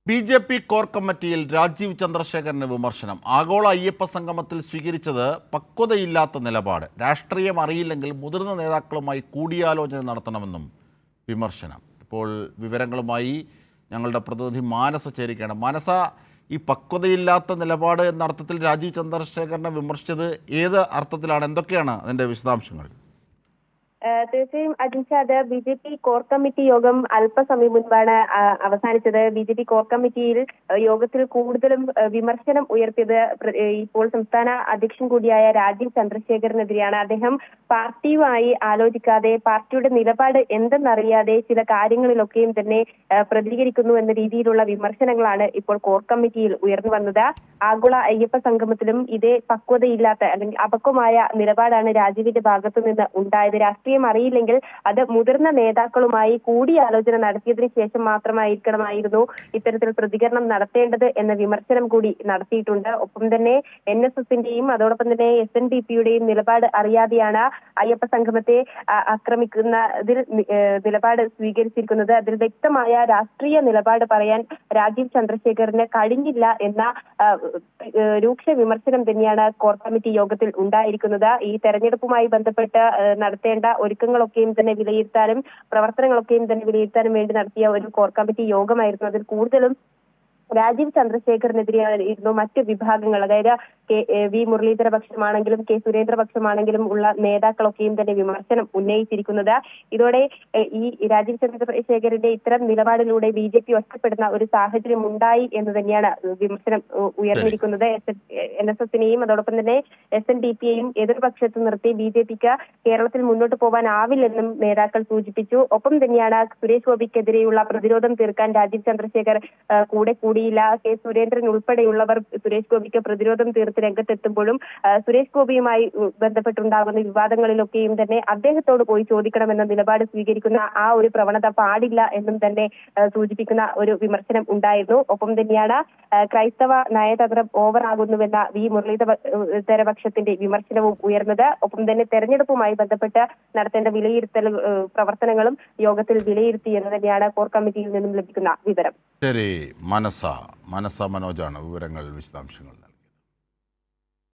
BJP. Core കമ്മിറ്റിയിൽ രാജീവ് ചന്ദ്രശേഖരന് വിമർശനം. ആഗോള അയ്യപ്പ സംഗമത്തിൽ സ്വീകരിച്ചത് പക്വതയില്ലാത്ത നിലപാട്. രാഷ്ട്രീയം അറിയില്ലെങ്കിൽ മുതിർന്ന നേതാക്കളുമായി കൂടിയാലോചന നടത്തണമെന്നും വിമർശനം. ഇപ്പോൾ വിവരങ്ങളുമായി ഞങ്ങളുടെ പ്രതിനിധി മാനസ ചേരുകയാണ്. മാനസ, ഈ പക്വതയില്ലാത്ത നിലപാട് എന്ന അർത്ഥത്തിൽ രാജീവ് ചന്ദ്രശേഖരനെ വിമർശിച്ചത് ഏത് അർത്ഥത്തിലാണ്? എന്തൊക്കെയാണ് അതിൻ്റെ വിശദാംശങ്ങൾ? തീർച്ചയായും അജിൻഷാദ്, ബി.ജെ.പി. കോർ കമ്മിറ്റി യോഗം അല്പസമയം മുൻപാണ് അവസാനിച്ചത്. ബി.ജെ.പി. കോർ കമ്മിറ്റിയിൽ യോഗത്തിൽ കൂടുതലും വിമർശനം ഉയർത്തിയത് ഇപ്പോൾ സംസ്ഥാന അധ്യക്ഷൻ കൂടിയായ രാജീവ് ചന്ദ്രശേഖരനെതിരെയാണ്. അദ്ദേഹം പാർട്ടിയുമായി ആലോചിക്കാതെ, പാർട്ടിയുടെ നിലപാട് എന്തെന്നറിയാതെ ചില കാര്യങ്ങളിലൊക്കെയും തന്നെ പ്രതികരിക്കുന്നു എന്ന രീതിയിലുള്ള വിമർശനങ്ങളാണ് ഇപ്പോൾ കോർ കമ്മിറ്റിയിൽ ഉയർന്നു വന്നത്. ആഗോള അയ്യപ്പ സംഗമത്തിലും ഇതേ പക്വതയില്ലാത്ത അല്ലെങ്കിൽ അപക്വമായ നിലപാടാണ് രാജീവിന്റെ ഭാഗത്തു നിന്ന് ഉണ്ടായത്. രാഷ്ട്രീയം അറിയില്ലെങ്കിൽ അത് മുതിർന്ന നേതാക്കളുമായി കൂടിയാലോചന നടത്തിയതിനു ശേഷം മാത്രമായിരിക്കണമായിരുന്നു ഇത്തരത്തിൽ പ്രതികരണം നടത്തേണ്ടത് എന്ന വിമർശനം കൂടി നടത്തിയിട്ടുണ്ട്. ഒപ്പം തന്നെ NSSന്റെയും അതോടൊപ്പം തന്നെ SNDPയുടെയും നിലപാട് അറിയാതെയാണ് അയ്യപ്പ സംഗമത്തെ ആക്രമിക്കുന്നതിൽ നിലപാട് സ്വീകരിച്ചിരിക്കുന്നത്. അതിൽ വ്യക്തമായ രാഷ്ട്രീയ നിലപാട് പറയാൻ രാജീവ് ചന്ദ്രശേഖരന് കഴിഞ്ഞില്ല എന്ന രൂക്ഷ വിമർശനം തന്നെയാണ് കോർ കമ്മിറ്റി യോഗത്തിൽ ഉണ്ടായിരിക്കുന്നത്. ഈ തെരഞ്ഞെടുപ്പുമായി ബന്ധപ്പെട്ട് നടത്തേണ്ട ഒരുക്കങ്ങളൊക്കെയും തന്നെ വിലയിരുത്താനും പ്രവർത്തനങ്ങളൊക്കെയും തന്നെ വിലയിരുത്താനും വേണ്ടി നടത്തിയ ഒരു കോർ കമ്മിറ്റി യോഗമായിരുന്നു. അതിൽ കൂടുതലും രാജീവ് ചന്ദ്രശേഖരനെതിരെയായിരുന്നു മറ്റു വിഭാഗങ്ങൾ, അതായത് വി മുരളീധര പക്ഷമാണെങ്കിലും K സുരേന്ദ്ര പക്ഷമാണെങ്കിലും ഉള്ള നേതാക്കളൊക്കെയും തന്നെ വിമർശനം ഉന്നയിച്ചിരിക്കുന്നത്. ഇതോടെ ഈ രാജീവ് ചന്ദ്രശേഖരന്റെ ഇത്തരം നിലപാടിലൂടെ ബി.ജെ.പി. ഒറ്റപ്പെടുന്ന ഒരു സാഹചര്യം ഉണ്ടായി എന്ന് തന്നെയാണ് വിമർശനം ഉയർന്നിരിക്കുന്നത്. NSSനെയും അതോടൊപ്പം തന്നെ SNDPയെയും എതിർപക്ഷത്ത് നിർത്തി ബി.ജെ.പിക്ക് കേരളത്തിൽ മുന്നോട്ട് പോകാനാവില്ലെന്നും നേതാക്കൾ സൂചിപ്പിച്ചു. ഒപ്പം തന്നെയാണ് സുരേഷ് ഗോപിക്കെതിരെയുള്ള പ്രതിരോധം തീർക്കാൻ രാജീവ് ചന്ദ്രശേഖർ കൂടിയില്ല. K സുരേന്ദ്രൻ ഉൾപ്പെടെയുള്ളവർ സുരേഷ് ഗോപിക്ക് പ്രതിരോധം തീർത്ത് രംഗത്തെത്തുമ്പോഴും സുരേഷ് ഗോപിയുമായി ബന്ധപ്പെട്ടുണ്ടാകുന്ന വിവാദങ്ങളിലൊക്കെയും തന്നെ അദ്ദേഹത്തോട് പോയി ചോദിക്കണമെന്ന നിലപാട് സ്വീകരിക്കുന്ന ആ ഒരു പ്രവണത പാടില്ല എന്നും തന്നെ സൂചിപ്പിക്കുന്ന ഒരു വിമർശനം ഉണ്ടായിരുന്നു. ഒപ്പം തന്നെയാണ് ക്രൈസ്തവ നയതന്ത്രം ഓവറാകുന്നുവെന്ന വി മുരളീധര പക്ഷത്തിന്റെ വിമർശനവും ഉയർന്നത്. ഒപ്പം തന്നെ തെരഞ്ഞെടുപ്പുമായി ബന്ധപ്പെട്ട് നടത്തേണ്ട വിലയിരുത്തൽ പ്രവർത്തനങ്ങളും യോഗത്തിൽ വിലയിരുത്തി എന്ന് തന്നെയാണ് കോർ കമ്മിറ്റിയിൽ നിന്നും ലഭിക്കുന്ന വിവരം. ശരി, മനസ മനോജാണ് വിവരങ്ങൾ, വിശദാംശങ്ങൾ.